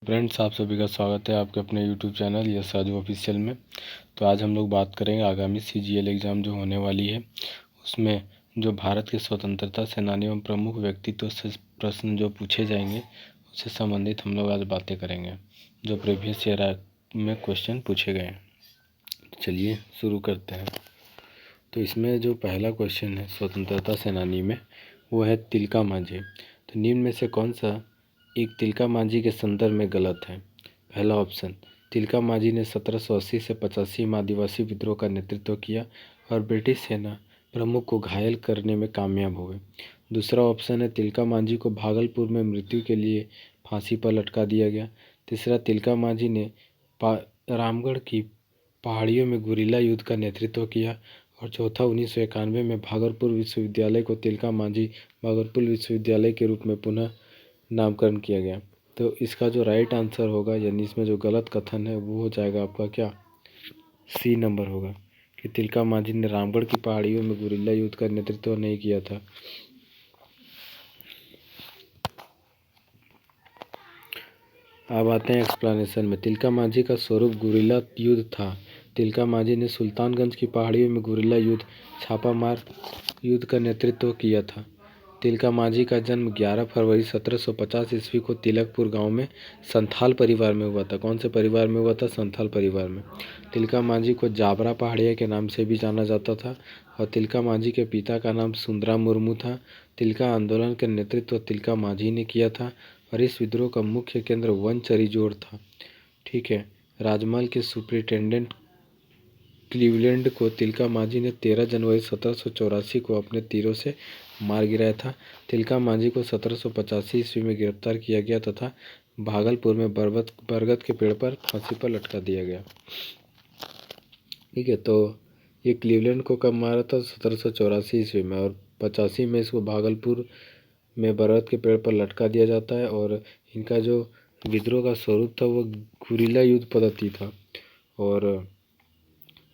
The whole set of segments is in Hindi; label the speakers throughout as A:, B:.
A: फ्रेंड्स, आप सभी का स्वागत है आपके अपने YouTube channel yes Raju official में। तो आज हम लोग बात करेंगे आगामी CGL एग्ज़ाम जो होने वाली है, उसमें जो भारत के स्वतंत्रता सेनानी एवं प्रमुख व्यक्तित्व से प्रश्न जो पूछे जाएंगे उससे संबंधित हम लोग आज बातें करेंगे, जो प्रीवियस ईयर में क्वेश्चन पूछे गए हैं। चलिए शुरू करते हैं। तो इसमें जो पहला क्वेश्चन है स्वतंत्रता सेनानी में, वो है तिलका मांझी। तो निम्न में से कौन सा एक तिलका मांझी के संदर्भ में गलत है? पहला ऑप्शन, तिलका मांझी ने 1780 से 85 में आदिवासी विद्रोह का नेतृत्व किया और ब्रिटिश सेना प्रमुख को घायल करने में कामयाब हुए। दूसरा ऑप्शन है, तिलका मांझी को भागलपुर में मृत्यु के लिए फांसी पर लटका दिया गया। तीसरा, तिलका मांझी ने रामगढ़ की पहाड़ियों में गुरिल्ला युद्ध का नेतृत्व किया। और चौथा, 1991 में भागलपुर विश्वविद्यालय को तिलका मांझी भागलपुर विश्वविद्यालय के रूप में पुनः नामकरण किया गया। तो इसका जो राइट आंसर होगा, यानी इसमें जो गलत कथन है, वो हो जाएगा आपका क्या, सी नंबर होगा कि तिलका मांझी ने रामगढ़ की पहाड़ियों में गुरिल्ला युद्ध का नेतृत्व नहीं किया था। अब आते हैं एक्सप्लेनेशन में। तिलका मांझी का स्वरूप गुरिल्ला युद्ध था। तिलका मांझी ने सुल्तानगंज की पहाड़ियों में गुरिल्ला युद्ध छापामार युद्ध का नेतृत्व किया था। तिलका मांझी का जन्म 11 फरवरी 1750 ईस्वी को तिलकपुर गांव में संथाल परिवार में हुआ था। कौन से परिवार में हुआ था? संथाल परिवार में। तिलका मांझी को जाबरा पहाड़िया के नाम से भी जाना जाता था और तिलका मांझी के पिता का नाम सुंदरा मुर्मू था। तिलका आंदोलन का नेतृत्व तिलका मांझी ने किया था और इस विद्रोह का मुख्य केंद्र वनचरीजोड़ था। ठीक है। राजमहल के सुपरिटेंडेंट क्लीवलैंड को तिलका मांझी ने 13 जनवरी 1784 को अपने तीरों से मार गिराया था। तिलका मांझी को 1785 ईस्वी में गिरफ्तार किया गया तथा भागलपुर में बरगद के पेड़ पर फांसी पर लटका दिया गया। ठीक है। तो ये क्लीवलैंड को कब मारा था? 1784 ईस्वी में, और 85 में इसको भागलपुर में बरगद के पेड़ पर लटका दिया जाता है। और इनका जो विद्रोह का स्वरूप था वो गुरिल्ला युद्ध पद्धति था। और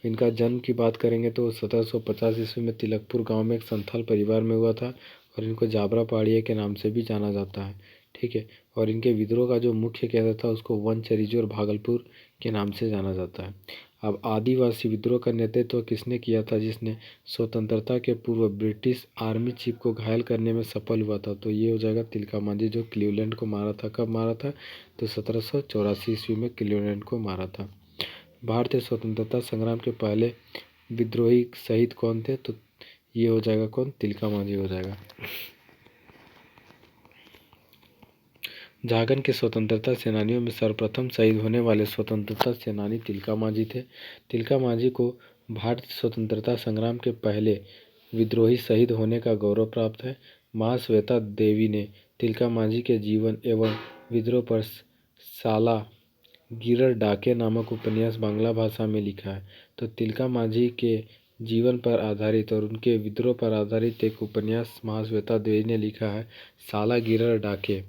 A: इनका जन्म की बात करेंगे तो 1750 ईस्वी में तिलकपुर गांव में एक संथाल परिवार में हुआ था और इनको जाबरा पहाड़िया के नाम से भी जाना जाता है। ठीक है। और इनके विद्रोह का जो मुख्य केंद्र था उसको वनचरीजोड़ भागलपुर के नाम से जाना जाता है। अब आदिवासी विद्रोह का नेतृत्व किसने किया था, जिसने स्वतंत्रता के पूर्व ब्रिटिश आर्मी चीफ को घायल करने में सफल हुआ था? तो ये हो जाएगा तिलका मांझी, जो क्लीवलैंड को मारा था। कब मारा था? तो 1784 ईस्वी में क्लीवलैंड को मारा था। भारतीय स्वतंत्रता संग्राम के पहले विद्रोही शहीद कौन थे? तो ये हो जाएगा कौन? तिलका मांझी हो जाएगा। झारखंड के स्वतंत्रता सेनानियों में सर्वप्रथम शहीद होने वाले स्वतंत्रता सेनानी तिलका मांझी थे। तिलका मांझी को भारतीय स्वतंत्रता संग्राम के पहले विद्रोही शहीद होने का गौरव प्राप्त है। महाश्वेता देवी ने तिलका मांझी के जीवन एवं विद्रोह पर साला गिरर डाके नामक उपन्यास बांग्ला भाषा में लिखा है। तो तिलका मांझी के जीवन पर आधारित और उनके विद्रोह पर आधारित एक उपन्यास महाश्वेता देवी ने लिखा है, साला गिरर डाके।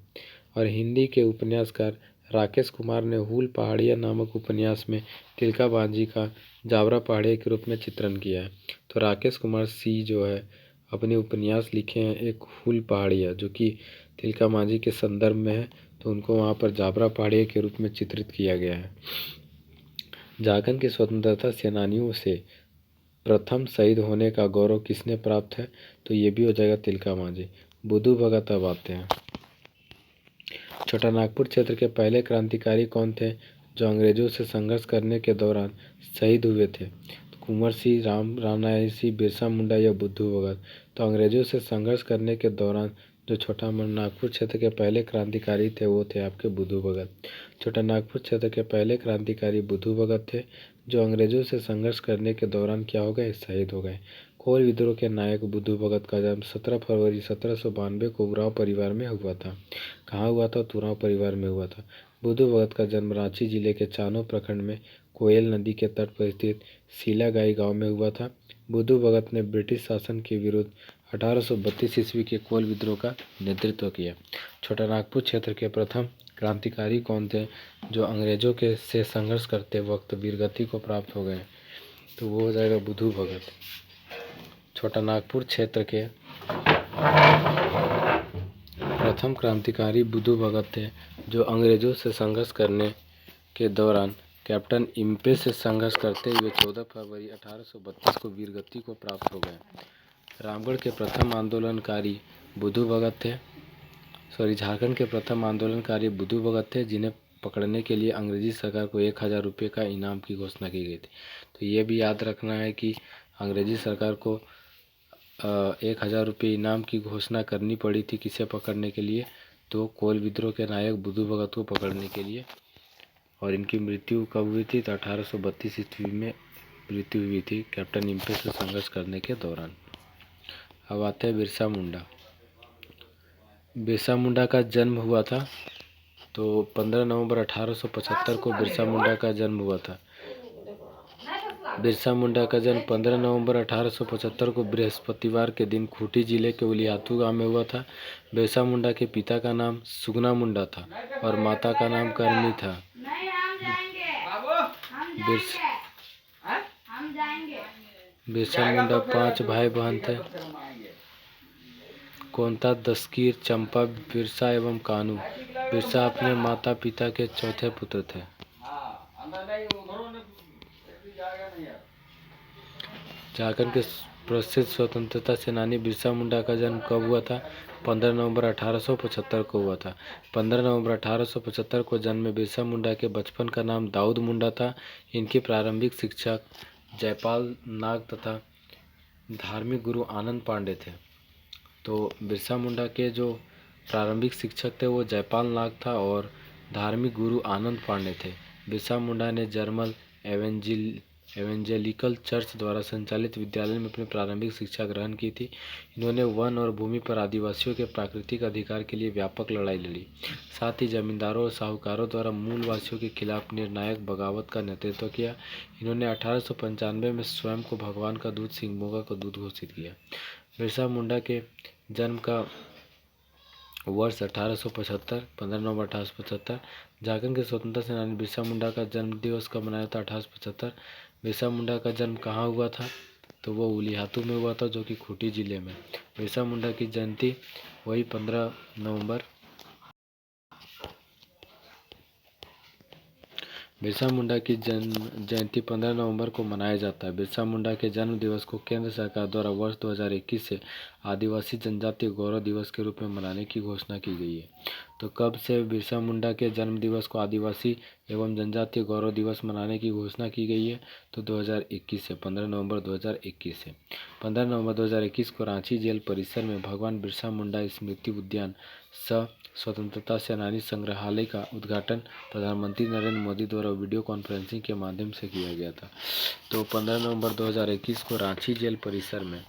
A: और हिंदी के उपन्यासकार राकेश कुमार ने हूल पहाड़िया नामक उपन्यास में तिलका मांझी का जाबरा पहाड़िया के रूप में चित्रण किया है। तो राकेश कुमार सी जो है अपने उपन्यास लिखे हैं एक हूल पहाड़िया, जो कि तिलका मांझी के संदर्भ में है। तो उनको वहाँ पर जाबरा पहाड़िया के रूप में चित्रित किया गया है। झारखंड के स्वतंत्रता सेनानियों से प्रथम शहीद होने का गौरव किसने प्राप्त है? तो ये भी हो जाएगा तिलका मांझी। बुद्धू भगत अब आते हैं। छोटा नागपुर क्षेत्र के पहले क्रांतिकारी कौन थे जो अंग्रेजों से संघर्ष करने के दौरान शहीद हुए थे? तो कुंवर सिंह, रामनारायण सिंह, बिरसा मुंडा या बुद्धू भगत? तो अंग्रेजों से संघर्ष करने के दौरान जो छोटा नागपुर क्षेत्र के पहले क्रांतिकारी थे वो थे आपके बुद्धू भगत। छोटा नागपुर क्षेत्र के पहले क्रांतिकारी बुद्धू भगत थे, जो अंग्रेजों से संघर्ष करने के दौरान क्या हो गए? शहीद हो गए। कोल विद्रोह के नायक बुद्धू भगत का जन्म 17 फरवरी 1792 को उरांव परिवार में हुआ था। कहाँ हुआ था? तो उरांव परिवार में हुआ था। बुद्धू भगत का जन्म रांची जिले के चानो प्रखंड में कोयल नदी के तट पर स्थित सीलागाई गांव में हुआ था। बुद्धू भगत ने ब्रिटिश शासन के विरुद्ध 1832 ईस्वी के कोल विद्रोह का नेतृत्व किया। छोटा नागपुर क्षेत्र के प्रथम क्रांतिकारी कौन थे जो अंग्रेजों के से संघर्ष करते वक्त वीरगति को प्राप्त हो गए? तो वो हो जाएगा बुद्धू भगत। छोटा नागपुर क्षेत्र के प्रथम क्रांतिकारी बुद्धू भगत थे, जो अंग्रेजों से संघर्ष करने के दौरान कैप्टन इम्पे से संघर्ष करते हुए 14 फरवरी 1832 को वीरगति को प्राप्त हो गए। रामगढ़ के प्रथम आंदोलनकारी बुद्धू भगत थे। झारखंड के प्रथम आंदोलनकारी बुद्धू भगत थे, जिन्हें पकड़ने के लिए अंग्रेजी सरकार को 1000 रुपये का इनाम की घोषणा की गई थी। तो ये भी याद रखना है कि अंग्रेजी सरकार को 1000 रुपये इनाम की घोषणा करनी पड़ी थी किसे पकड़ने के लिए, तो कोल विद्रोह के नायक बुद्धू भगत को पकड़ने के लिए। और इनकी मृत्यु कब हुई थी? तो 1832 ईस्वी में मृत्यु हुई थी कैप्टन इम्पे से संघर्ष करने के दौरान। अब आते हैं बिरसा मुंडा। बिरसा मुंडा का जन्म हुआ था तो 15 नवंबर 1875 को बिरसा मुंडा का जन्म हुआ था। बिरसा मुंडा का जन्म 15 नवंबर 1875 को बृहस्पतिवार के दिन खूंटी जिले के उलियातू गांव में हुआ था। बिरसा मुंडा के पिता का नाम सुगना मुंडा था और माता का नाम करनी था। बिरसा मुंडा 5 भाई बहन थे। कोंता, दस्कीर, चंपा, बिरसा एवं कानू। बिरसा अपने माता पिता के चौथे पुत्र थे। झारखंड के प्रसिद्ध स्वतंत्रता सेनानी बिरसा मुंडा का जन्म कब हुआ था? 15 नवंबर 1875 को हुआ था। 15 नवंबर 1875 को जन्मे बिरसा मुंडा के बचपन का नाम दाऊद मुंडा था। इनकी प्रारंभिक शिक्षक जयपाल नाग तथा धार्मिक गुरु आनंद पांडे थे। तो बिरसा मुंडा के जो प्रारंभिक शिक्षक थे वो जयपाल नाग था और धार्मिक गुरु आनंद पांडे थे। बिरसा मुंडा ने जर्मन एवेंजेलिकल चर्च द्वारा संचालित विद्यालय में अपनी प्रारंभिक शिक्षा ग्रहण की थी। इन्होंने वन और भूमि पर आदिवासियों के प्राकृतिक अधिकार के लिए व्यापक लड़ाई लड़ी। साथ ही जमींदारों और साहूकारों द्वारा मूलवासियों के खिलाफ निर्णायक बगावत का नेतृत्व किया। इन्होंने 1895 में स्वयं को भगवान का दूत सिंगमोगा को दूत घोषित किया। बिरसा मुंडा के जन्म का वर्ष 1875, 15 नवंबर 1875। झारखंड के स्वतंत्रता सेनानी बिरसा मुंडा का जन्म दिवस कब मनाया था? 1875। बिरसा मुंडा का जन्म कहाँ हुआ था? तो वो उलियातू में हुआ था, जो कि खूंटी जिले में। बिरसा मुंडा की जयंती वही 15 नवंबर। बिरसा मुंडा की जयंती 15 नवंबर को मनाया जाता है। बिरसा मुंडा के जन्म दिवस को केंद्र सरकार द्वारा वर्ष 2021 से आदिवासी जनजातीय गौरव दिवस के रूप में मनाने की घोषणा की गई है। तो कब से बिरसा मुंडा के जन्म दिवस को आदिवासी एवं जनजातीय गौरव दिवस मनाने की घोषणा की गई है? तो 2021 से, 15 नवंबर 2021 से। 15 नवंबर 2021 को रांची जेल परिसर में भगवान बिरसा मुंडा स्मृति उद्यान सह स्वतंत्रता सेनानी संग्रहालय का उद्घाटन प्रधानमंत्री नरेंद्र मोदी द्वारा वीडियो कॉन्फ्रेंसिंग के माध्यम से किया गया था। तो 15 नवंबर 2021 को रांची जेल परिसर में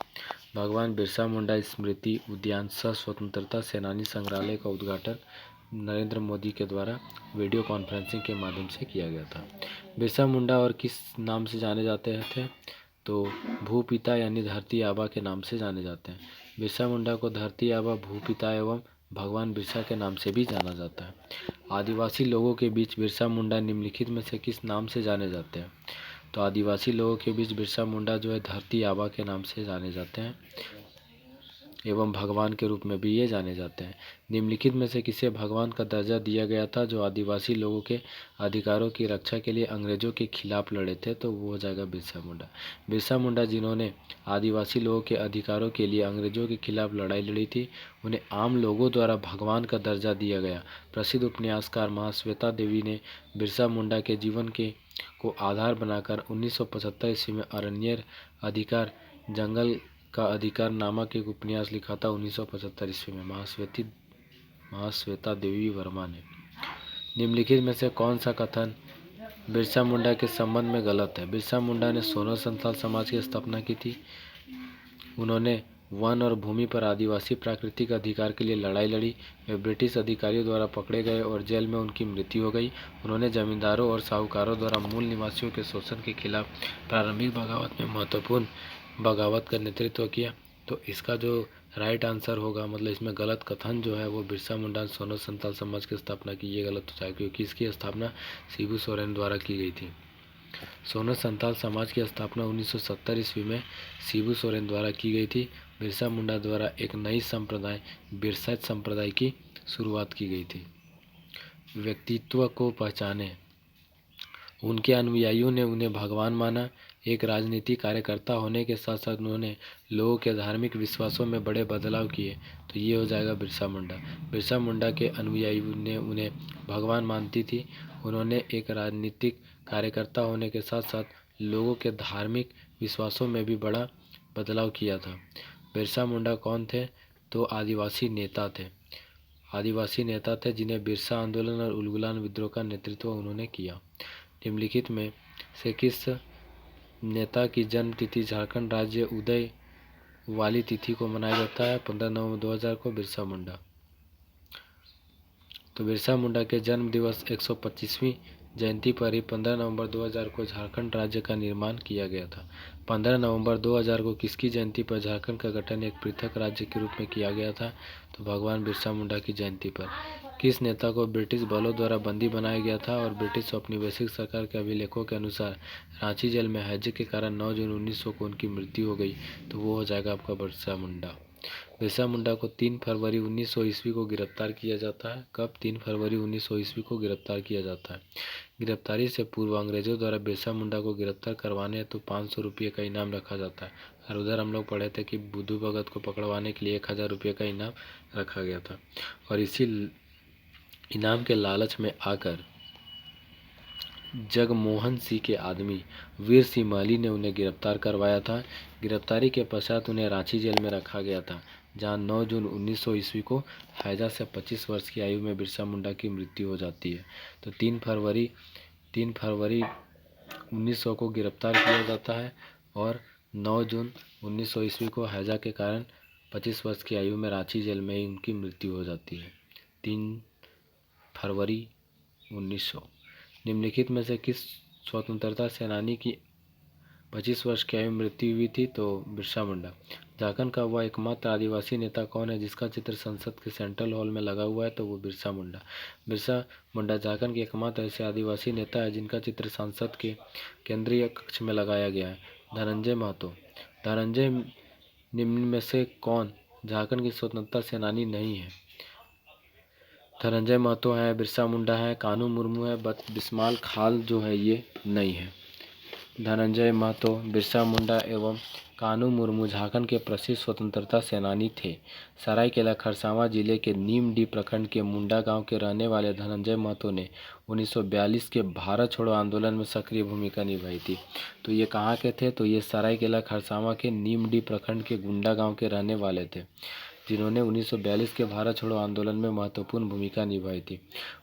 A: भगवान बिरसा मुंडा स्मृति उद्यान सह स्वतंत्रता सेनानी संग्रहालय का उद्घाटन नरेंद्र मोदी के द्वारा वीडियो कॉन्फ्रेंसिंग के माध्यम से किया गया था। बिरसा मुंडा और किस नाम से जाने जाते थे? तो भूपिता यानी धरती आबा के नाम से जाने जाते हैं। बिरसा मुंडा को धरती आबा, भूपिता एवं भगवान बिरसा के नाम से भी जाना जाता है। आदिवासी लोगों के बीच बिरसा मुंडा निम्नलिखित में से किस नाम से जाने जाते हैं? तो आदिवासी लोगों के बीच बिरसा मुंडा जो है धरती आबा के नाम से जाने जाते हैं एवं भगवान के रूप में भी ये जाने जाते हैं। निम्नलिखित में से किसे भगवान का दर्जा दिया गया था जो आदिवासी लोगों के अधिकारों की रक्षा के लिए अंग्रेजों के खिलाफ लड़े थे? तो वो हो जाएगा बिरसा मुंडा। बिरसा मुंडा जिन्होंने आदिवासी लोगों के अधिकारों के लिए अंग्रेजों के खिलाफ लड़ाई लड़ी थी, उन्हें आम लोगों द्वारा भगवान का दर्जा दिया गया। प्रसिद्ध उपन्यासकार महाश्वेता देवी ने बिरसा मुंडा के जीवन को आधार बनाकर 1975 ईस्वी में अरण्य अधिकार जंगल का अधिकार नामक एक उपन्यास लिखा था। 1975 ईस्वी में महाश्वेता देवी वर्मा ने। निम्नलिखित में से कौन सा कथन बिरसा मुंडा के संबंध में गलत है? बिरसा मुंडा ने सोनो संथाल समाज की स्थापना की थी। उन्होंने वन और भूमि पर आदिवासी प्राकृतिक अधिकार के लिए लड़ाई लड़ी। वे ब्रिटिश अधिकारियों द्वारा पकड़े गए और जेल में उनकी मृत्यु हो गई। उन्होंने जमींदारों और साहूकारों द्वारा मूल निवासियों के शोषण के खिलाफ प्रारंभिक बगावत में महत्वपूर्ण बगावत का नेतृत्व किया। तो इसका जो राइट आंसर होगा, मतलब इसमें गलत कथन जो है वो बिरसा मुंडा सोनो संथाल समाज की स्थापना की, ये गलत हो जाएगा क्योंकि इसकी स्थापना शिबू सोरेन द्वारा की गई थी। सोनो संथाल समाज की स्थापना 1970 ईस्वी में शिबू सोरेन द्वारा की गई थी। बिरसा मुंडा द्वारा एक नई संप्रदाय बिरसाइत संप्रदाय की शुरुआत की गई थी। व्यक्तित्व को पहचाने। उनके अनुयायियों ने उन्हें भगवान माना। एक राजनीतिक कार्यकर्ता होने के साथ साथ उन्होंने लोगों के धार्मिक विश्वासों में बड़े बदलाव किए। तो ये हो जाएगा बिरसा मुंडा। बिरसा मुंडा के अनुयायियों ने उन्हें भगवान मानती थी। उन्होंने एक राजनीतिक कार्यकर्ता होने के साथ साथ लोगों के धार्मिक विश्वासों में भी बड़ा बदलाव किया था। बिरसा मुंडा कौन थे? तो आदिवासी नेता थे। आदिवासी नेता थे जिन्हें बिरसा आंदोलन और उलगुलान विद्रोह का नेतृत्व उन्होंने किया। निम्नलिखित में से किस नेता की जन्म तिथि झारखंड राज्य उदय वाली तिथि को मनाया जाता है? 15 नवंबर 2000 को बिरसा मुंडा। तो बिरसा मुंडा के जन्म दिवस 125वीं जयंती पर ही 15 नवंबर 2000 को झारखंड राज्य का निर्माण किया गया था। 15 नवंबर 2000 को किसकी जयंती पर झारखंड का गठन एक पृथक राज्य के रूप में किया गया था? तो भगवान बिरसा मुंडा की जयंती पर। किस नेता को ब्रिटिश बलों द्वारा बंदी बनाया गया था और ब्रिटिश औपनिवेशिक सरकार के अभिलेखों के अनुसार रांची जेल में हैजे के कारण 9 जून 1900 को उनकी मृत्यु हो गई? तो वो हो जाएगा आपका बिरसा मुंडा। बिरसा मुंडा को 3 फरवरी 1900 ईस्वी को गिरफ्तार किया जाता है। कब? 3 फरवरी 1900 ईस्वी को गिरफ्तार किया जाता है। गिरफ्तारी से पूर्व अंग्रेजों द्वारा बिरसा मुंडा को गिरफ्तार करवाने हेतु 500 रुपये का इनाम रखा जाता है। और उधर हम लोग पढ़े थे कि बुद्धू भगत को पकड़वाने के लिए 1000 रुपये का इनाम रखा गया था। और इसी इनाम के लालच में आकर जगमोहन सिंह के आदमी वीर सिंह महली ने उन्हें गिरफ्तार करवाया था। गिरफ्तारी के पश्चात उन्हें रांची जेल में रखा गया था, जहां 9 जून 1900 ईस्वी को हैजा से 25 वर्ष की आयु में बिरसा मुंडा की मृत्यु हो जाती है। तो 3 फरवरी 1900 को गिरफ्तार किया जाता है और 9 जून 1900 ईस्वी को हैजा के कारण 25 वर्ष की आयु में रांची जेल में ही उनकी मृत्यु हो जाती है। 3 फरवरी 1900। निम्नलिखित में से किस स्वतंत्रता सेनानी की 25 वर्ष की आयु में मृत्यु हुई थी? तो बिरसा मुंडा। झारखंड का वह एकमात्र आदिवासी नेता कौन है जिसका चित्र संसद के सेंट्रल हॉल में लगा हुआ है? तो वो बिरसा मुंडा। बिरसा मुंडा झारखंड के एकमात्र ऐसे आदिवासी नेता है जिनका चित्र संसद के केंद्रीय कक्ष में लगाया गया है। धनंजय महतो। धनंजय निम्न में से कौन झारखंड की स्वतंत्रता सेनानी नहीं है? धनंजय महतो है, बिरसा मुंडा है, कानू मुर्मू है, बिस्माल खाल जो है ये नहीं है। धनंजय महतो, बिरसा मुंडा एवं कानू मुर्मू झारखंड के प्रसिद्ध स्वतंत्रता सेनानी थे। सरायकेला खरसावां जिले के नीमडी प्रखंड के मुंडा गांव के रहने वाले धनंजय महतो ने 1942 के भारत छोड़ो आंदोलन में सक्रिय भूमिका निभाई थी। तो ये कहाँ के थे? तो ये सरायकेला खरसावां के नीमडी प्रखंड के गुंडा गाँव के रहने वाले थे, जिन्होंने 1942 के भारत छोड़ो आंदोलन में महत्वपूर्ण भूमिका निभाई थी।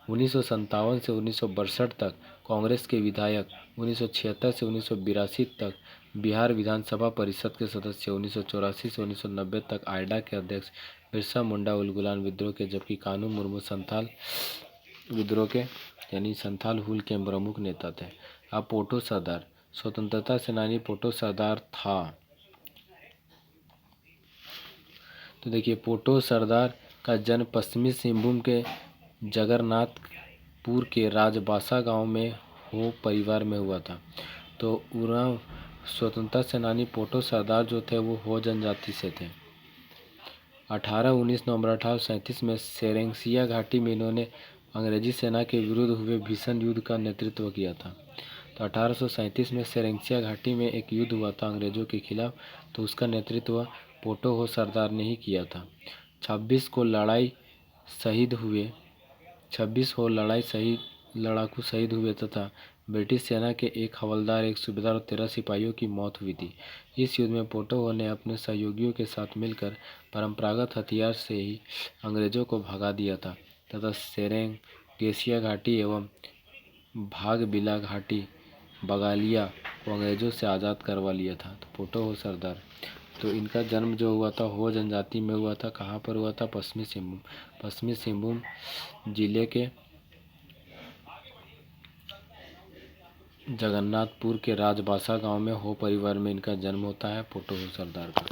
A: 1957 से 1962 तक कांग्रेस के विधायक, 1976 से 1982 तक बिहार विधानसभा परिषद के सदस्य, 1984 से 1990 तक आइडा के अध्यक्ष। बिरसा मुंडा उलगुलान विद्रोह के, जबकि कानू मुर्मू संथाल विद्रोह के यानी संथाल हुल के प्रमुख नेता थे। अब पोटो सरदार। स्वतंत्रता सेनानी पोटो सरदार था। तो देखिए, पोटो सरदार का जन्म पश्चिमी सिंहभूम के जगन्नाथपुर के राजबासा गांव में हो परिवार में हुआ था। तो उरांव स्वतंत्रता सेनानी पोटो सरदार जो थे वो हो जनजाति से थे। 19 नवंबर 1837 में सेरेंसिया घाटी में इन्होंने अंग्रेजी सेना के विरुद्ध हुए भीषण युद्ध का नेतृत्व किया था। तो 1837 में सेरेंसिया घाटी में एक युद्ध हुआ था अंग्रेजों के खिलाफ, तो उसका नेतृत्व पोटो हो सरदार ने ही किया था। 26 लड़ाकू शहीद हुए तथा ब्रिटिश सेना के एक हवलदार, एक सूबेदार और 13 सिपाहियों की मौत हुई थी। इस युद्ध में पोटो हो ने अपने सहयोगियों के साथ मिलकर परंपरागत हथियार से ही अंग्रेजों को भगा दिया था तथा सेरेंगेसिया घाटी एवं भागबिला घाटी बगालिया को अंग्रेजों से आज़ाद करवा लिया था। तो पोटो हो सरदार। तो इनका जन्म जो हुआ था हो जनजाति में हुआ था। कहाँ पर हुआ था? पश्चिमी सिंहभूम जिले के जगन्नाथपुर के राजबासा गांव में हो परिवार में इनका जन्म होता है पोटो हो सरदार का।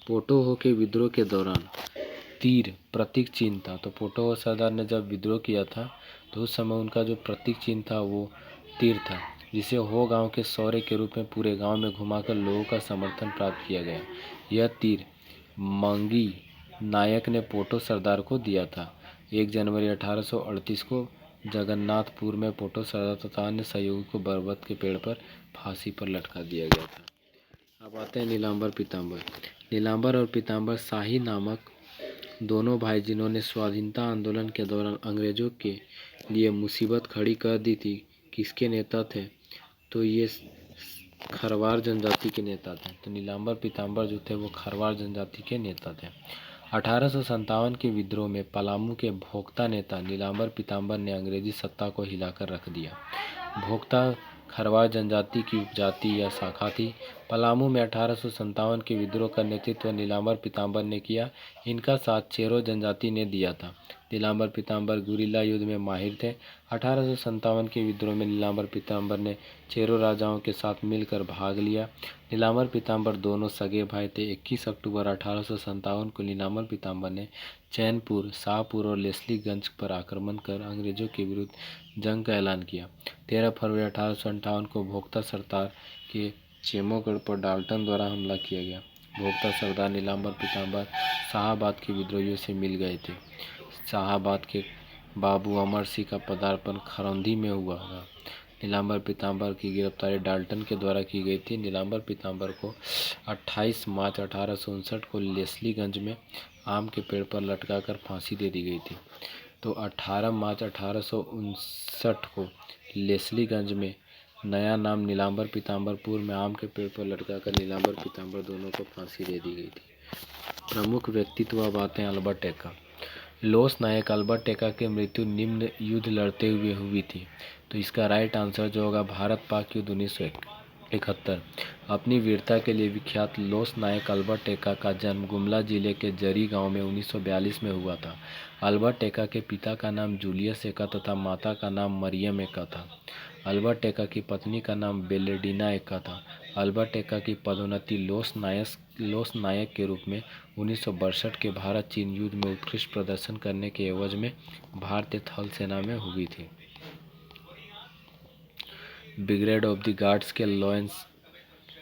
A: पोटो हो के विद्रोह के दौरान तीर प्रतीक चिन्ह था। तो पोटो हो सरदार ने जब विद्रोह किया था तो उस समय उनका जो प्रतीक चिन्ह था वो तीर था, जिसे हो गांव के शौर्य के रूप में पूरे गांव में घुमाकर लोगों का समर्थन प्राप्त किया गया। यह तीर मंगी नायक ने पोटो सरदार को दिया था। 1 जनवरी 1838 को जगन्नाथपुर में पोटो सरदार तथा अन्य सहयोगी को बरगद के पेड़ पर फांसी पर लटका दिया गया था। अब आते हैं नीलांबर पीताम्बर। नीलांबर और पीताम्बर शाही नामक दोनों भाई जिन्होंने स्वाधीनता आंदोलन के दौरान अंग्रेजों के लिए मुसीबत खड़ी कर दी थी, किसके नेता थे? तो ये खरवार जनजाति के नेता थे। तो नीलांबर पीताम्बर जो थे वो खरवार जनजाति के नेता थे। 1857 के विद्रोह में पलामू के भोक्ता नेता नीलांबर पीताम्बर ने अंग्रेजी सत्ता को हिलाकर रख दिया। भोक्ता खरवार जनजाति की उपजाति या शाखा थी। पलामू में 1857 के विद्रोह का नेतृत्व नीलांबर पीताम्बर ने किया। इनका साथ चेरो जनजाति ने दिया था। नीलांबर पीताम्बर गुरिल्ला युद्ध में माहिर थे। 1857 के विद्रोह में नीलांबर पीताम्बर ने चेरो राजाओं के साथ मिलकर भाग लिया। नीलांबर पीताम्बर दोनों सगे भाई थे। 21 अक्टूबर 1857 को नीलांबर पीताम्बर ने चैनपुर, शाहपुर और लेस्लीगंज पर आक्रमण कर अंग्रेजों के विरुद्ध जंग का ऐलान किया। 13 फरवरी 1858 को भोक्ता सरदार के चेमोगढ़ पर डाल्टन द्वारा हमला किया गया। भोक्ता सरदार नीलांबर पीताम्बर शाहाबाद के विद्रोहियों से मिल गए थे। शाहाबाद के बाबू अमर सिंह का पदार्पण खरौंधी में हुआ था। नीलांबर पीताम्बर की गिरफ्तारी डाल्टन के द्वारा की गई थी। नीलांबर पीताम्बर को 28 मार्च 1859 को लेस्लीगंज में आम के पेड़ पर लटकाकर फांसी दे दी गई थी। तो 18 मार्च 1859 को लेस्लीगंज में नया नाम नीलांबर पीताम्बरपुर में आम के पेड़ पर लटकाकर नीलांबर पीताम्बर दोनों को फांसी दे दी गई थी। प्रमुख व्यक्तित्व अब आते हैं अल्बर्ट एक्का। लोस नायक अल्बर्ट एक्का की मृत्यु निम्न युद्ध लड़ते हुए हुई थी। तो इसका राइट आंसर जो होगा भारत पाक युद्ध 1971। अपनी वीरता के लिए विख्यात लोस नायक अल्बर्ट एक्का का जन्म गुमला जिले के जरी गांव में 1942 में हुआ था। अल्बर्ट एक्का के पिता का नाम जूलियस एक्का तथा माता का नाम मरियम एक्का था। अल्बर्ट एक्का की पत्नी का नाम बेलेडिना एक्का था। अल्बर्ट एक्का की पदोन्नति लोस नायक के रूप में 1962 के भारत चीन युद्ध में उत्कृष्ट प्रदर्शन करने के एवज में भारतीय थल सेना में हुई थी। ब्रिगेड ऑफ द गार्ड्स के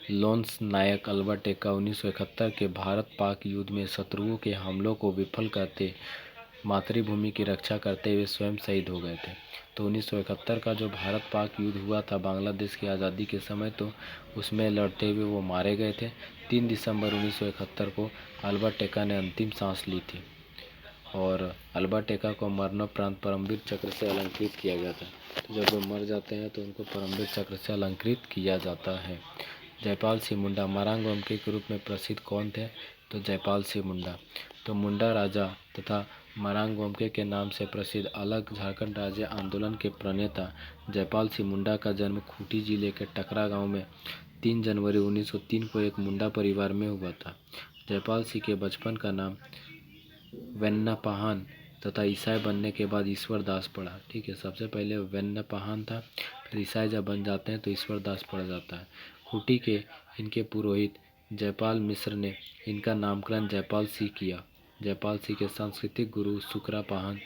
A: लोन्स नायक अल्बर्ट एक्का 1971 के भारत पाक युद्ध में शत्रुओं के हमलों को विफल करते मातृभूमि की रक्षा करते हुए स्वयं शहीद हो गए थे। तो 1971 का जो भारत पाक युद्ध हुआ था बांग्लादेश की आज़ादी के समय, तो उसमें लड़ते हुए वो मारे गए थे। 3 दिसंबर 1971 को अल्बर्ट एक्का ने अंतिम सांस ली थी और अल्बर्ट एक्का को मरणोपरांत परमवीर चक्र से अलंकृत किया गया था। तो जब वो मर जाते हैं तो उनको परमवीर चक्र से अलंकृत किया जाता है। जयपाल सिंह मुंडा मरांग वंके के रूप में प्रसिद्ध कौन थे? तो जयपाल सिंह मुंडा। तो मुंडा राजा तथा मरांग वंके के नाम से प्रसिद्ध अलग झारखंड राज्य आंदोलन के प्रणेता जयपाल सिंह मुंडा का जन्म खूंटी जिले के टकरा गांव में 3 जनवरी 1903 को एक मुंडा परिवार में हुआ था। जयपाल सिंह के बचपन का नाम वेन्नापाहान तथा ईसाई बनने के बाद ईश्वर दास पड़ा। ठीक है, सबसे पहले वेन्नापाहान था, फिर ईसाई जब बन जाते हैं तो ईश्वर दास पड़ जाता है। खूंटी के इनके पुरोहित जयपाल मिश्र ने इनका नामकरण जयपाल सिंह किया। जयपाल सिंह के सांस्कृतिक गुरु सुकरापाहान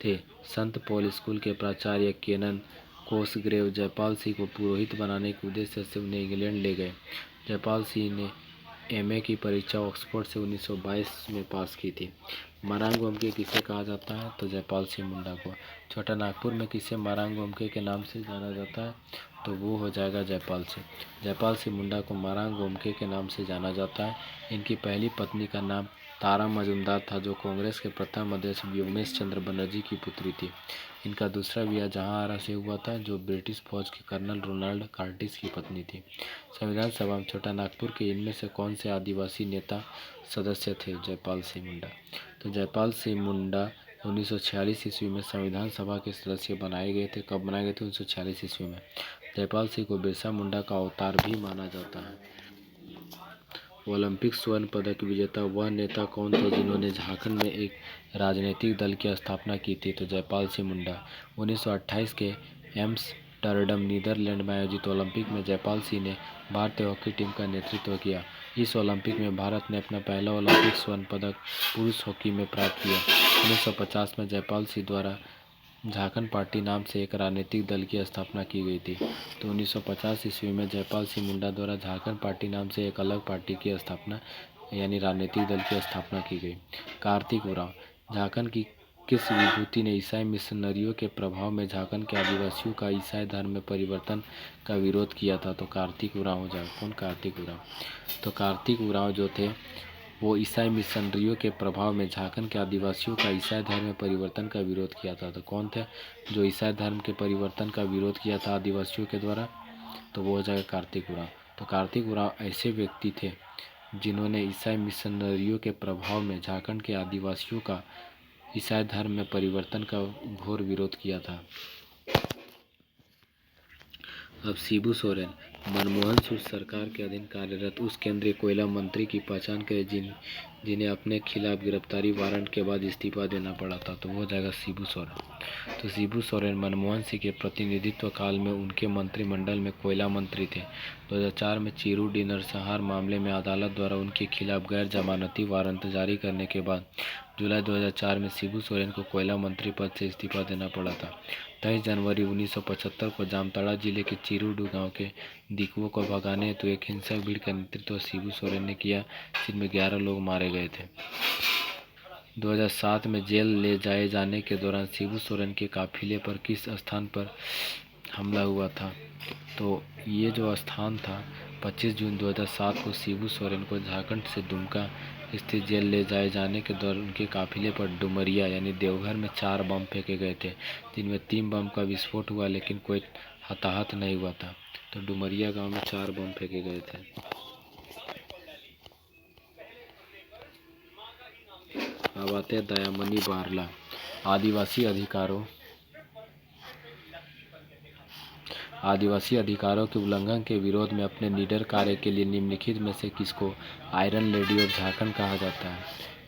A: थे। संत पॉल स्कूल के प्राचार्य केनन कोसग्रेव जयपाल सिंह को पुरोहित बनाने के उद्देश्य से उन्हें इंग्लैंड ले गए। जयपाल सिंह ने एमए की परीक्षा ऑक्सफोर्ड से 1922 में पास की थी। मरांग वंके किसे कहा जाता है? तो जयपाल सिंह मुंडा को। छोटा नागपुर में किसे मरांग वंके के नाम से जाना जाता है? तो वो हो जाएगा जयपाल सिंह। जयपाल सिंह मुंडा को मरांग वंके के नाम से जाना जाता है। इनकी पहली पत्नी का नाम तारा मजुमदार था, जो कांग्रेस के प्रथम अध्यक्ष व्योमेश चंद्र बनर्जी की पुत्री थी। इनका दूसरा विवाह जहांआरा से हुआ था, जो ब्रिटिश फौज के कर्नल रोनाल्ड कार्टिस की पत्नी थी। संविधान सभा में छोटा नागपुर के इनमें से कौन से आदिवासी नेता सदस्य थे? जयपाल सिंह मुंडा। तो जयपाल सिंह मुंडा 1946 ईस्वी में संविधान सभा के सदस्य बनाए गए थे। कब बनाए गए थे? 1946 ईस्वी में। जयपाल सिंह को बिरसा मुंडा का अवतार भी माना जाता है। ओलंपिक स्वर्ण पदक विजेता वह नेता कौन थे जिन्होंने झारखंड में एक राजनीतिक दल की स्थापना की थी? तो जयपाल सिंह मुंडा। 1928 के एम्स्टर्डम नीदरलैंड में आयोजित ओलंपिक में जयपाल सिंह ने भारतीय हॉकी टीम का नेतृत्व किया। इस ओलंपिक में भारत ने अपना पहला ओलंपिक स्वर्ण पदक पुरुष हॉकी में प्राप्त किया। 1950 में जयपाल सिंह द्वारा झारखंड पार्टी नाम से एक राजनीतिक दल की स्थापना की गई थी। तो 1950 ईस्वी में जयपाल सिंह मुंडा द्वारा झारखंड पार्टी नाम से एक अलग पार्टी की स्थापना यानी राजनीतिक दल की स्थापना की गई। कार्तिक उरांव, झारखंड की किस विभूति ने ईसाई मिशनरियों के प्रभाव में झारखंड के आदिवासियों का ईसाई धर्म में परिवर्तन का विरोध किया था? तो कार्तिक उरांव हो जाएगा। कौन? कार्तिक उरांव। तो कार्तिक उरांव जो थे वो ईसाई मिशनरियों के प्रभाव में झारखंड के आदिवासियों का ईसाई धर्म में परिवर्तन का विरोध किया था। तो कौन थे जो ईसाई धर्म के परिवर्तन का विरोध किया था आदिवासियों के द्वारा? तो वो हो जाएगा कार्तिक उरांव। तो कार्तिक उरांव ऐसे व्यक्ति थे जिन्होंने ईसाई मिशनरियों के प्रभाव में झारखंड के आदिवासियों का ईसाई धर्म में परिवर्तन का घोर विरोध किया था। अब शिबू सोरेन, मनमोहन सिंह सरकार के अधीन कार्यरत उस केंद्रीय कोयला मंत्री की पहचान करें जिन्हें अपने खिलाफ गिरफ्तारी वारंट के बाद इस्तीफा देना पड़ा था। तो वो हो जाएगा शिबू सोरेन। तो शिबू सोरेन मनमोहन सिंह के प्रतिनिधित्व काल में उनके मंत्रिमंडल में कोयला मंत्री थे। 2004 में चिरू डी नरसंहार मामले में अदालत द्वारा उनके खिलाफ गैर जमानती वारंट जारी करने के बाद जुलाई 2004 में शिबू सोरेन को कोयला मंत्री पद से इस्तीफा देना पड़ा था। 23 जनवरी 1975 को जामताड़ा जिले के चिरूडू गांव के दिकुओं को भगाने हेतु एक हिंसक भीड़ का नेतृत्व शिबू सोरेन ने किया, जिनमें 11 लोग मारे गए थे। 2007 में जेल ले जाए जाने के दौरान शिबू सोरेन के काफिले पर किस स्थान पर हमला हुआ था? तो ये जो स्थान था 25 जून 2007 को शिबू सोरेन को झारखंड से दुमका स्थित जेल ले जाए जाने के दौरान उनके काफिले पर डुमरिया यानी देवघर में 4 बम फेंके गए थे, जिनमें 3 बम का विस्फोट हुआ लेकिन कोई हताहत नहीं हुआ था। तो डुमरिया गांव में 4 बम फेंके गए थे। अब आते हैं दयामणि बारला। आदिवासी अधिकारों के उल्लंघन के विरोध में अपने निडर कार्य के लिए निम्नलिखित में से किसको आयरन लेडी ऑफ झारखंड कहा जाता है?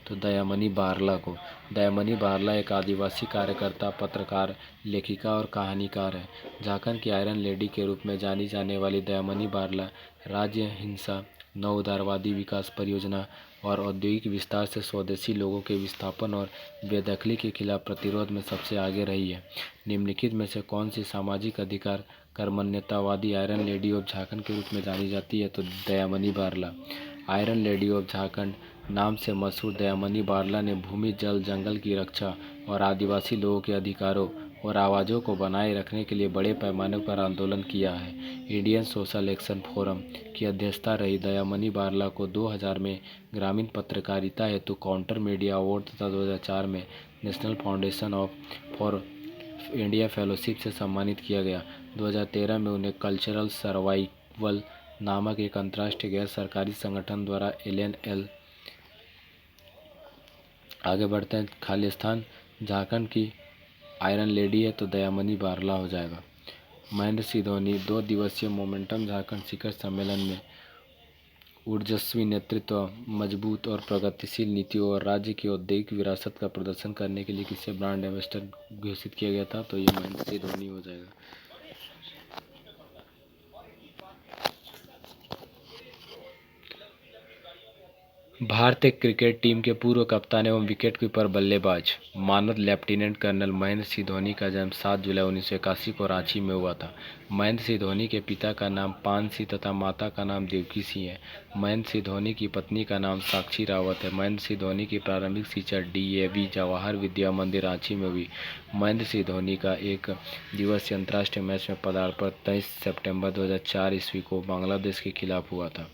A: तो दयामणि बारला को। दयामणि बारला एक आदिवासी कार्यकर्ता, पत्रकार, लेखिका और कहानीकार है। झारखंड की आयरन लेडी के रूप में जानी जाने वाली दयामणि बारला राज्य हिंसा, नव उदारवादी विकास परियोजना और औद्योगिक विस्तार से स्वदेशी लोगों के विस्थापन और बेदखली के खिलाफ प्रतिरोध में सबसे आगे रही है। निम्नलिखित में से कौन सी सामाजिक अधिकार कर्मण्यतावादी आयरन लेडी ऑफ झारखंड के रूप में जानी जाती है? तो Dayamani Barla. Iron lady of Jharkhand नाम से मशहूर दयामणि बारला ने भूमि, जल, जंगल की रक्षा और आदिवासी लोगों के अधिकारों और आवाज़ों को बनाए रखने के लिए बड़े पैमाने पर आंदोलन किया है। इंडियन सोशल एक्शन फोरम की अध्यक्षता रही दयामणि बारला को 2000 में ग्रामीण पत्रकारिता हेतु काउंटर मीडिया अवार्ड तथा 2004 में national foundation for India fellowship से सम्मानित किया गया। 2013 में उन्हें कल्चरल सर्वाइवल नामक एक अंतर्राष्ट्रीय गैर सरकारी संगठन द्वारा LNL। आगे बढ़ते हैं। खालिस्तान झारखंड की आयरन लेडी है तो दयामणि बारला हो जाएगा। महेंद्र सिंह धोनी 2 दिवसीय मोमेंटम झारखंड शिखर सम्मेलन में ऊर्जस्वी नेतृत्व, मजबूत और प्रगतिशील नीतियों और राज्य की औद्योगिक विरासत का प्रदर्शन करने के लिए किसे ब्रांड एम्बेसडर घोषित किया गया था? तो ये महेंद्र सिंह धोनी हो जाएगा। भारतीय क्रिकेट टीम के पूर्व कप्तान एवं विकेटकीपर बल्लेबाज मानद लेफ्टिनेंट कर्नल महेंद्र सिंह धोनी का जन्म 7 जुलाई 1981 को रांची में हुआ था। महेंद्र सिंह धोनी के पिता का नाम पान सिंह तथा माता का नाम देवकी सिंह है। महेंद्र सिंह धोनी की पत्नी का नाम साक्षी रावत है। महेंद्र सिंह धोनी की प्रारंभिक शिक्षा DAV जवाहर विद्या मंदिर रांची में हुई। महेंद्र सिंह धोनी का एक दिवसीय अंतर्राष्ट्रीय मैच में पदार्पण 23 सितंबर 2004 ईस्वी को बांग्लादेश के खिलाफ हुआ था।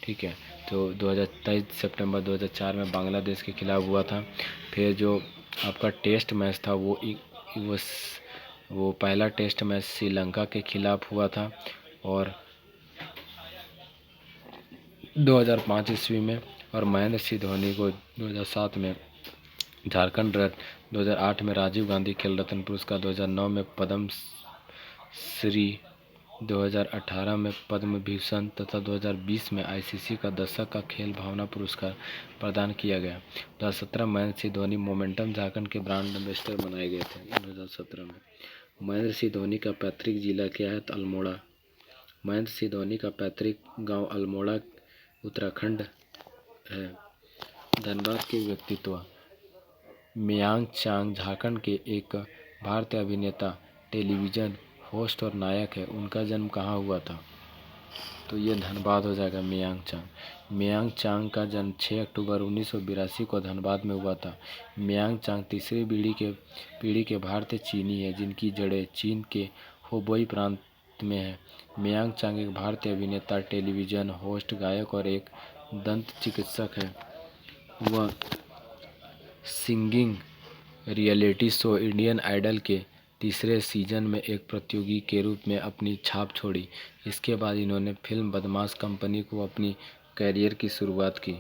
A: ठीक है, तो 23 सितंबर 2004 में बांग्लादेश के खिलाफ हुआ था। फिर जो आपका टेस्ट मैच था वो पहला टेस्ट मैच श्रीलंका के खिलाफ हुआ था और 2005 ईस्वी में। और महेंद्र सिंह धोनी को 2007 में झारखंड रत्न, 2008 में राजीव गांधी खेल रत्न पुरस्कार, 2009 में पद्म श्री, 2018 में पद्म भूषण तथा 2020 में ICC का दशक का खेल भावना पुरस्कार प्रदान किया गया। 2017 महेंद्र सिंह धोनी मोमेंटम झारखंड के ब्रांड एम्बेसडर बनाए गए थे। 2017 में महेंद्र सिंह धोनी का पैतृक जिला क्या है? तो अल्मोड़ा। महेंद्र सिंह धोनी का पैतृक गांव अल्मोड़ा उत्तराखंड है। धनबाद के व्यक्तित्व मयांक चांग झारखंड के एक भारतीय अभिनेता, टेलीविज़न होस्ट और नायक है। उनका जन्म कहाँ हुआ था? तो ये धनबाद हो जाएगा मियांग चांग। मियांग चांग का जन्म 6 अक्टूबर 1982 को धनबाद में हुआ था। मियांग चांग तीसरी पीढ़ी के भारतीय चीनी है जिनकी जड़ें चीन के हुबेई प्रांत में है। मियांग चांग एक भारतीय अभिनेता, टेलीविजन होस्ट, गायक और एक दंत चिकित्सक है। वह singing reality show Indian Idol के तीसरे सीजन में एक प्रतियोगी के रूप में अपनी छाप छोड़ी। इसके बाद इन्होंने फिल्म बदमाश कंपनी को अपनी कैरियर की शुरुआत की।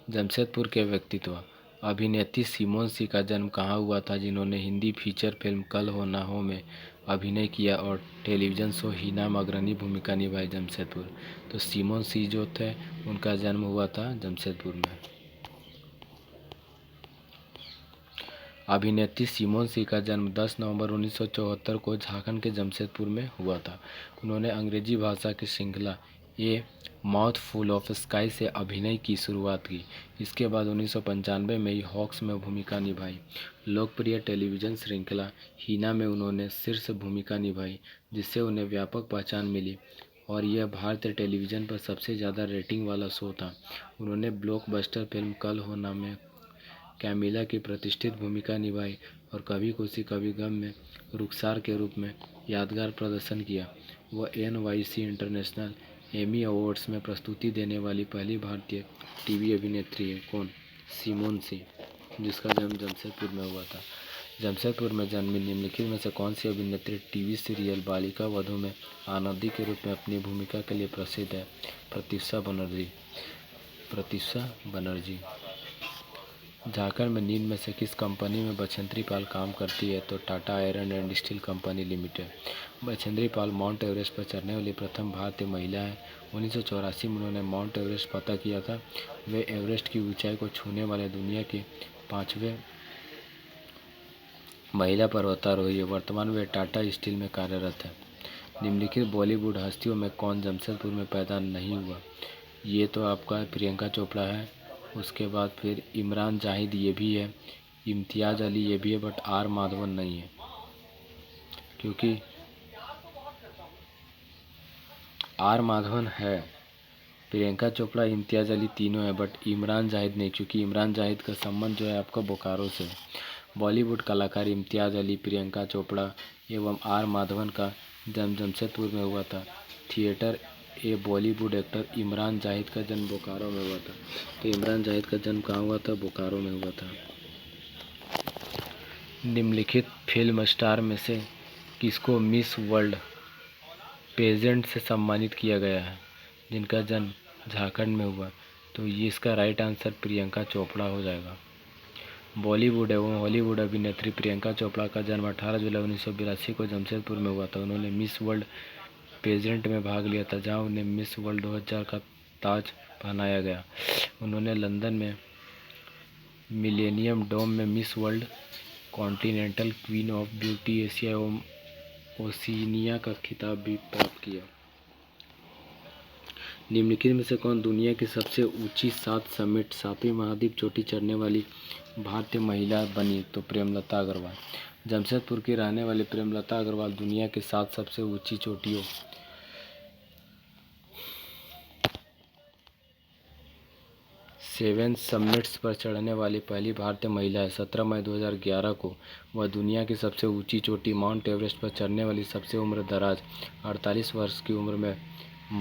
A: जमशेदपुर के व्यक्तित्व। अभिनेत्री सिमोन सी का जन्म कहाँ हुआ था, जिन्होंने हिंदी फीचर फिल्म कल हो ना हो में अभिनय किया और टेलीविज़न शो हीना में अग्रणी भूमिका निभाई। जमशेदपुर। तो सिमोन सी जो थे उनका जन्म हुआ था जमशेदपुर में। अभिनेत्री सिमोन सी का जन्म 10 नवंबर 1974 को झारखंड के जमशेदपुर में हुआ था। उन्होंने अंग्रेजी भाषा की श्रृंखला ए माउथ फुल ऑफ स्काई से अभिनय की शुरुआत की। इसके बाद 1995 में ही हॉक्स में भूमिका निभाई। लोकप्रिय टेलीविज़न श्रृंखला हीना में उन्होंने शीर्ष भूमिका निभाई, जिससे उन्हें व्यापक पहचान मिली और यह भारतीय टेलीविज़न पर सबसे ज़्यादा रेटिंग वाला शो था। उन्होंने ब्लॉकबस्टर फिल्म कल हो ना में कैमिला की प्रतिष्ठित भूमिका निभाई और कभी खुशी कभी गम में रुखसार के रूप में यादगार प्रदर्शन किया। वह NYC इंटरनेशनल एमी अवार्ड्स में प्रस्तुति देने वाली पहली भारतीय टीवी अभिनेत्री है। कौन? सिमोन सी, जिसका जन्म जमशेदपुर में हुआ था। जमशेदपुर में जन्मी निम्नलिखित में से कौन सी अभिनेत्री टीवी सीरियल बालिका वधू में आनंदी के रूप में अपनी भूमिका के लिए प्रसिद्ध है? प्रत्यूषा बनर्जी। झारखंड में निम्न में से किस कंपनी में बछेंद्री पाल काम करती है? तो Tata iron and steel company limited. Bachendri Pal mount Everest पर चढ़ने वाली प्रथम भारतीय महिला है। 1984 में उन्होंने माउंट एवरेस्ट फतह किया था। वे एवरेस्ट की ऊंचाई को छूने वाले दुनिया के 5वें महिला पर्वतारोही है। वर्तमान में टाटा स्टील में कार्यरत है। निम्नलिखित बॉलीवुड हस्तियों में कौन जमशेदपुर में पैदा नहीं हुआ? ये तो आपका प्रियंका चोपड़ा है। उसके बाद फिर इमरान जाहिद ये भी है, इम्तियाज़ अली ये भी है, बट आर माधवन नहीं है, क्योंकि आर माधवन है, प्रियंका चोपड़ा, इम्तियाज़ अली तीनों है, बट इमरान जाहिद नहीं, क्योंकि इमरान जाहिद का संबंध जो है आपका बोकारो से है। बॉलीवुड कलाकार इम्तियाज़ अली, प्रियंका चोपड़ा एवं आर माधवन का जन्म जमशेदपुर में हुआ था। थिएटर बॉलीवुड एक्टर इमरान जाहिद का जन्म बोकारो में हुआ था। तो इमरान जाहिद का जन्म कहाँ हुआ था? बोकारो में हुआ था। निम्नलिखित फिल्म स्टार में से किसको मिस वर्ल्ड पेजेंट से सम्मानित किया गया है, जिनका जन्म झारखंड में हुआ? तो ये इसका राइट आंसर प्रियंका चोपड़ा हो जाएगा। बॉलीवुड एवं हॉलीवुड अभिनेत्री प्रियंका चोपड़ा का जन्म 18 जुलाई 1982 को जमशेदपुर में हुआ था। उन्होंने मिस वर्ल्ड पेजेंट में भाग लिया था, जहां उन्हें मिस वर्ल्ड 2000 का ताज पहनाया गया। उन्होंने लंदन में मिलेनियम डोम में miss world continental queen of beauty Asia एवं ओशिनिया का खिताब भी प्राप्त किया। निम्नलिखित में से कौन दुनिया की सबसे ऊंची 7 समिट सातवीं महाद्वीप चोटी चढ़ने वाली भारतीय महिला बनी? तो प्रेमलता अग्रवाल। जमशेदपुर की रहने वाली प्रेमलता अग्रवाल दुनिया की 7 सबसे ऊंची चोटियों 7 समिट्स पर चढ़ने वाली पहली भारतीय महिला है। 17 मई 2011 को वह दुनिया की सबसे ऊंची चोटी माउंट एवरेस्ट पर चढ़ने वाली सबसे उम्र दराज 48 वर्ष की उम्र में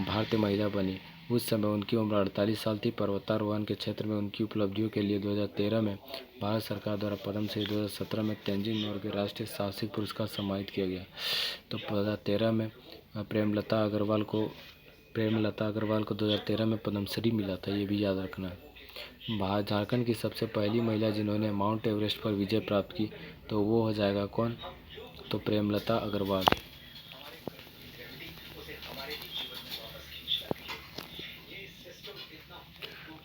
A: भारतीय महिला बनी। उस समय उनकी उम्र 48 साल थी। पर्वतारोहण के क्षेत्र में उनकी उपलब्धियों के लिए 2013 में भारत सरकार द्वारा पद्मश्री, 2017 में तेंजिंग नोर्गे राष्ट्रीय साहसिक पुरस्कार सम्मानित किया गया। तो 2013 में प्रेमलता अग्रवाल को 2013 में पद्मश्री मिला था, ये भी याद रखना है। झारखंड की सबसे पहली महिला जिन्होंने माउंट एवरेस्ट पर विजय प्राप्त की, तो वो हो जाएगा कौन? तो प्रेमलता अग्रवाल।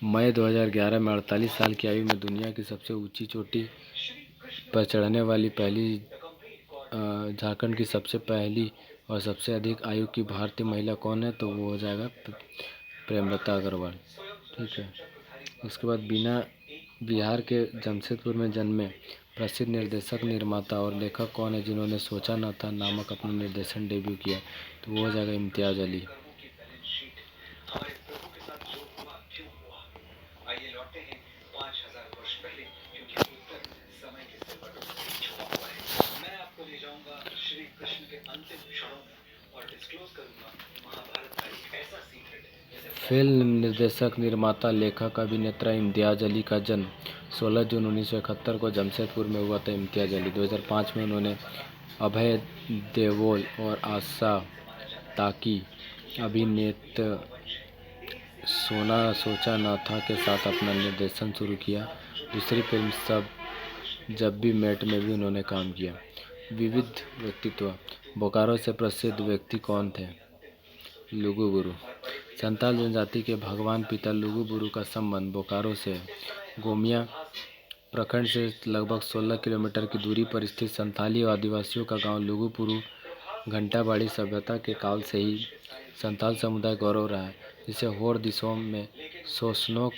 A: मई 2011 में 48 साल की आयु में दुनिया की सबसे ऊंची चोटी पर चढ़ने वाली पहली झारखंड की सबसे पहली और सबसे अधिक आयु की भारतीय महिला कौन है? तो वो हो जाएगा प्रेमलता अग्रवाल। ठीक है। उसके बाद बिहार के जमशेदपुर में जन्मे प्रसिद्ध निर्देशक, निर्माता और लेखक कौन है जिन्होंने सोचा न था नामक अपना निर्देशन डेब्यू किया? तो वो हो जाएगा इम्तियाज़ अली। फिल्म निर्देशक, निर्माता, लेखक, अभिनेता इम्तियाज़ अली का जन्म 16 जून 1971 को जमशेदपुर में हुआ था। इम्तियाज़ अली 2005 में उन्होंने अभय देओल और आशा ताकी अभिनीत सोचा न था के साथ अपना निर्देशन शुरू किया। दूसरी फिल्म सब जब भी मेट में भी उन्होंने काम किया। विविध व्यक्तित्व। बोकारो से प्रसिद्ध व्यक्ति कौन थे? लुगु बुरु। संताल जनजाति के भगवान पिता लुगु बुरु का संबंध बोकारो से है। गोमिया प्रखंड से लगभग 16 किलोमीटर की दूरी पर स्थित संताली आदिवासियों का गांव लुगु बुरु घंटाबाड़ी सभ्यता के काल से ही संताल समुदाय गौरव रहा है, जिसे होर दिसोम में सोसनोक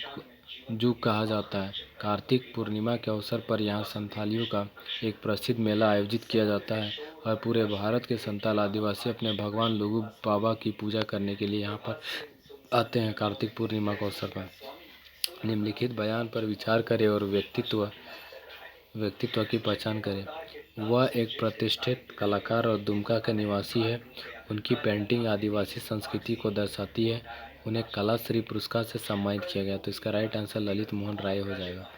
A: जुग कहा जाता है। कार्तिक पूर्णिमा के अवसर पर यहाँ संतालियों का एक प्रसिद्ध मेला आयोजित किया जाता है और पूरे भारत के संताल आदिवासी अपने भगवान लुगु बाबा की पूजा करने के लिए यहाँ पर आते हैं। कार्तिक पूर्णिमा के अवसर पर निम्नलिखित बयान पर विचार करें और व्यक्तित्व की पहचान करें। वह एक प्रतिष्ठित कलाकार और दुमका के निवासी है। उनकी पेंटिंग आदिवासी संस्कृति को दर्शाती है। उन्हें कला श्री पुरस्कार से सम्मानित किया गया। तो इसका राइट आंसर ललित मोहन राय हो जाएगा।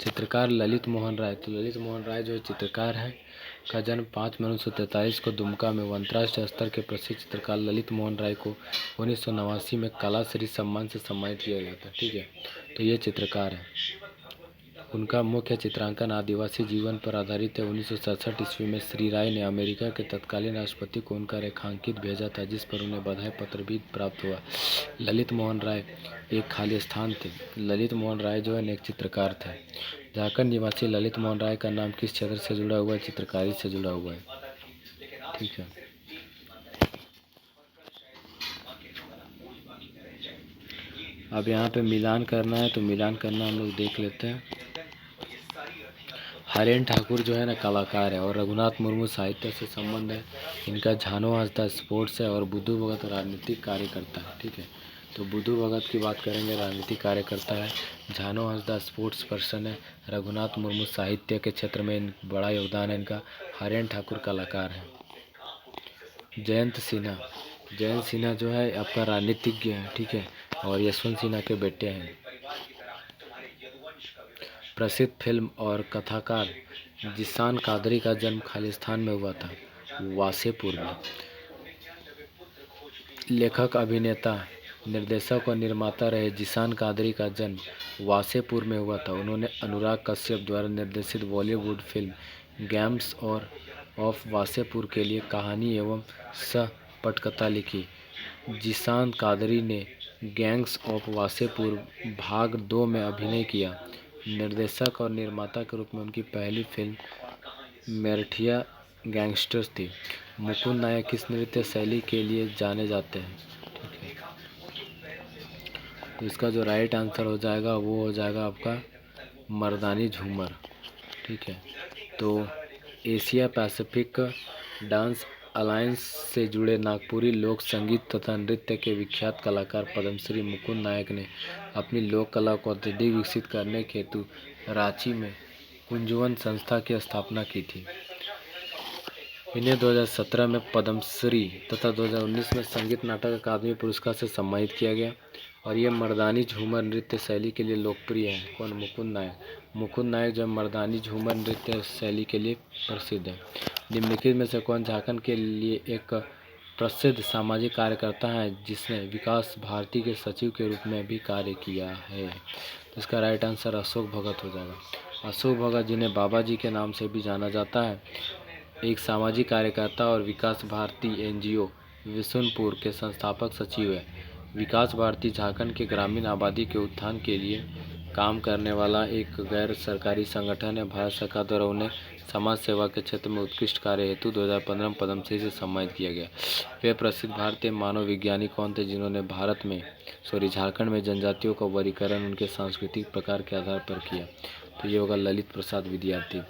A: चित्रकार ललित मोहन राय। तो ललित मोहन राय जो चित्रकार हैं का जन्म 5 मई 1943 को दुमका में अंतर्राष्ट्रीय स्तर के प्रसिद्ध चित्रकार ललित मोहन राय को 1989 में कला श्री सम्मान से सम्मानित किया गया था। ठीक है, तो ये चित्रकार है। उनका मुख्य चित्रांकन आदिवासी जीवन पर आधारित है। 1967 ईस्वी में श्री राय ने अमेरिका के तत्कालीन राष्ट्रपति को उनका रेखांकित भेजा था, जिस पर उन्हें बधाई पत्र भी प्राप्त हुआ। ललित मोहन राय एक खाली स्थान थे। ललित मोहन राय जो है एक चित्रकार थे। झारखंड निवासी ललित मोहन राय का नाम किस क्षेत्र से जुड़ा हुआ है? चित्रकारी से जुड़ा हुआ है। ठीक है, अब यहाँ पे मिलान करना है, तो मिलान करना हम लोग देख लेते हैं। हरेन ठाकुर जो है ना कलाकार है और रघुनाथ मुर्मू साहित्य से संबंध है। इनका झानो हंसदा स्पोर्ट्स है और बुद्धू भगत राजनीतिक कार्य करता है। ठीक है, तो बुद्धू भगत की बात करेंगे, राजनीतिक कार्य करता है। झानो हंसदा स्पोर्ट्स पर्सन है। रघुनाथ मुर्मू साहित्य के क्षेत्र में बड़ा योगदान है इनका। हरेन ठाकुर कलाकार है। जयंत सिन्हा जो है आपका राजनीतिज्ञ है। ठीक है, और यशवंत सिन्हा के बेटे हैं। प्रसिद्ध फिल्म और कथाकार जिशान कादरी का जन्म खालिस्तान में हुआ था, वासेपुर में। लेखक, अभिनेता, निर्देशक और निर्माता रहे जिशान कादरी का जन्म वासेपुर में हुआ था। उन्होंने अनुराग कश्यप द्वारा निर्देशित Bollywood film gangs of Wasseypur के लिए कहानी एवं सह पटकथा लिखी। जिशान कादरी ने गैंग्स ऑफ वासेपुर भाग 2 में अभिनय किया। निर्देशक और निर्माता के रूप में उनकी पहली फिल्म मेरठिया गैंगस्टर्स थी। मुकुंद नायक किस नृत्य शैली के लिए जाने जाते हैं? ठीक है, तो इसका जो राइट आंसर हो जाएगा वो हो जाएगा आपका मर्दानी झूमर। ठीक है, तो एशिया पैसिफिक डांस अलायंस से जुड़े नागपुरी लोक संगीत तथा नृत्य के विख्यात कलाकार पद्मश्री मुकुंद नायक ने अपनी लोक कला को अत्यधिक विकसित करने के हेतु रांची में कुंजवन संस्था की स्थापना की थी। इन्हें 2017 में पद्मश्री तथा 2019 में संगीत नाटक अकादमी पुरस्कार से सम्मानित किया गया और ये मर्दानी झूमर नृत्य शैली के लिए लोकप्रिय है। कौन? मुकुंद नायक जो मर्दानी झूमर नृत्य शैली के लिए प्रसिद्ध है। निम्नलिखित में से कौन झारखंड के लिए एक प्रसिद्ध सामाजिक कार्यकर्ता है जिसने विकास भारती के सचिव के रूप में भी कार्य किया है? तो इसका राइट आंसर अशोक भगत हो जाएगा। अशोक भगत, जिन्हें बाबा जी के नाम से भी जाना जाता है, एक सामाजिक कार्यकर्ता और विकास भारती एनजीओ विशुनपुर के संस्थापक सचिव है। विकास भारती झारखंड के ग्रामीण आबादी के उत्थान के लिए काम करने वाला एक गैर सरकारी संगठन है। भारत सरकार द्वारा उन्हें समाज सेवा के क्षेत्र में उत्कृष्ट कार्य हेतु 2015 में पद्मश्री से सम्मानित किया गया। वे प्रसिद्ध भारतीय मानव विज्ञानी कौन थे जिन्होंने झारखंड में जनजातियों का वर्गीकरण उनके सांस्कृतिक प्रकार के आधार पर किया? तो ये होगा ललित प्रसाद विद्यार्थी।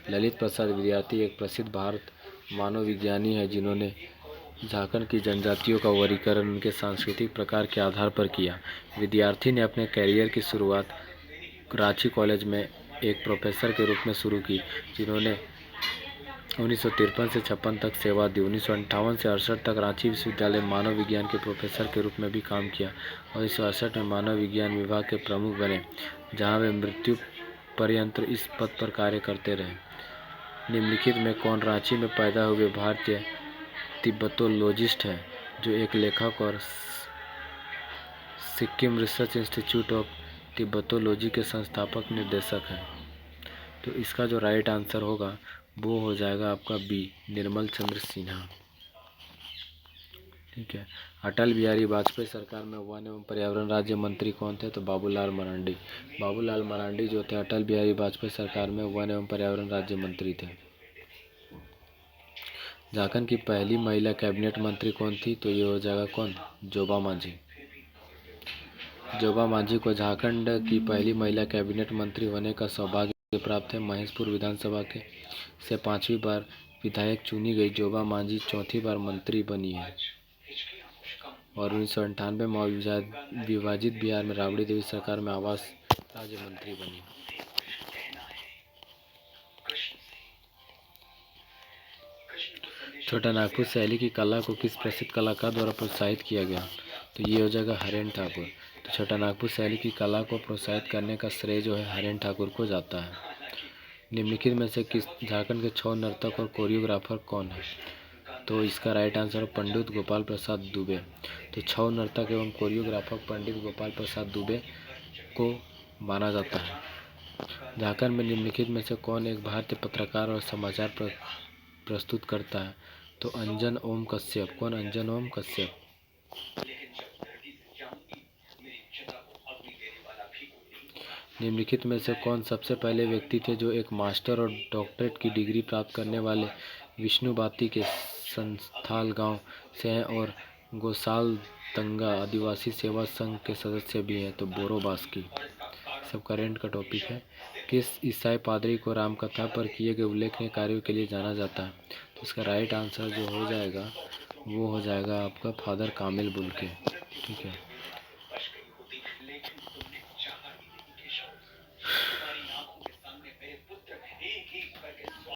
A: ललित प्रसाद विद्यार्थी एक प्रसिद्ध भारत मानव विज्ञानी है जिन्होंने झारखंड की जनजातियों का वर्गीकरण उनके सांस्कृतिक प्रकार के आधार पर किया। विद्यार्थी ने अपने कैरियर की शुरुआत रांची कॉलेज में एक प्रोफेसर के रूप में शुरू की, जिन्होंने 1953 से 56 तक सेवा दी। 1958 से 68 तक रांची विश्वविद्यालय में मानव विज्ञान के प्रोफेसर के रूप में भी काम किया और 1968 में मानव विज्ञान विभाग के प्रमुख बने, जहां वे मृत्यु पर्यंत इस पद पर कार्य करते रहे। निम्नलिखित में कौन रांची में पैदा हुए भारतीय तिब्बतोलॉजिस्ट है, जो एक लेखक और सिक्किम रिसर्च इंस्टीट्यूट ऑफ तिब्बतोलॉजी के संस्थापक निर्देशक हैं? तो इसका जो राइट आंसर होगा वो हो जाएगा आपका बी, निर्मल चंद्र सिन्हा। ठीक है। अटल बिहारी वाजपेयी सरकार में वन एवं पर्यावरण राज्य मंत्री कौन थे? तो बाबूलाल मरांडी। बाबूलाल मरांडी जो थे अटल बिहारी वाजपेयी सरकार में वन एवं पर्यावरण राज्य मंत्री थे। झारखंड की पहली महिला कैबिनेट मंत्री कौन थी? तो ये हो जाएगा कौन? जोबा मांझी। जोबा मांझी को झारखंड की पहली महिला कैबिनेट मंत्री होने का सौभाग्य प्राप्त है। महेशपुर विधानसभा के से 5वीं बार विधायक चुनी गई जोबा मांझी 4थी बार मंत्री बनी है और 1998 में विभाजित बिहार में राबड़ी देवी सरकार में आवास राज्य मंत्री बनी। छोटा नागपुर शैली की कला को किस प्रसिद्ध कलाकार द्वारा प्रोत्साहित किया गया? तो ये हो जाएगा हरेन ठाकुर। तो छोटा नागपुर शैली की कला को प्रोत्साहित करने का श्रेय जो है हरेन ठाकुर को जाता है। निम्नलिखित में से किस झारखंड के छौ नर्तक और कोरियोग्राफर कौन है? तो इसका राइट आंसर है पंडित गोपाल प्रसाद दुबे। तो छौ नर्तक एवं कोरियोग्राफर पंडित गोपाल प्रसाद दुबे को माना जाता है। झारखंड में निम्नलिखित में से कौन एक भारतीय पत्रकार और समाचार प्रस्तुत करता है? तो अंजन ओम कश्यप। कौन? अंजन ओम कश्यप। निम्नलिखित में से कौन सबसे पहले व्यक्ति थे जो एक मास्टर और डॉक्टरेट की डिग्री प्राप्त करने वाले? विष्णु बाती के संथाल गांव से हैं और गोसाल दंगा आदिवासी सेवा संघ के सदस्य भी हैं। तो बोरो बास्की। सब करेंट का टॉपिक है। किस ईसाई पादरी को रामकथा पर किए गए उल्लेखनीय कार्यों के लिए जाना जाता है? तो इसका राइट आंसर जो हो जाएगा वो हो जाएगा आपका फादर कामिल बुल्के। ठीक है।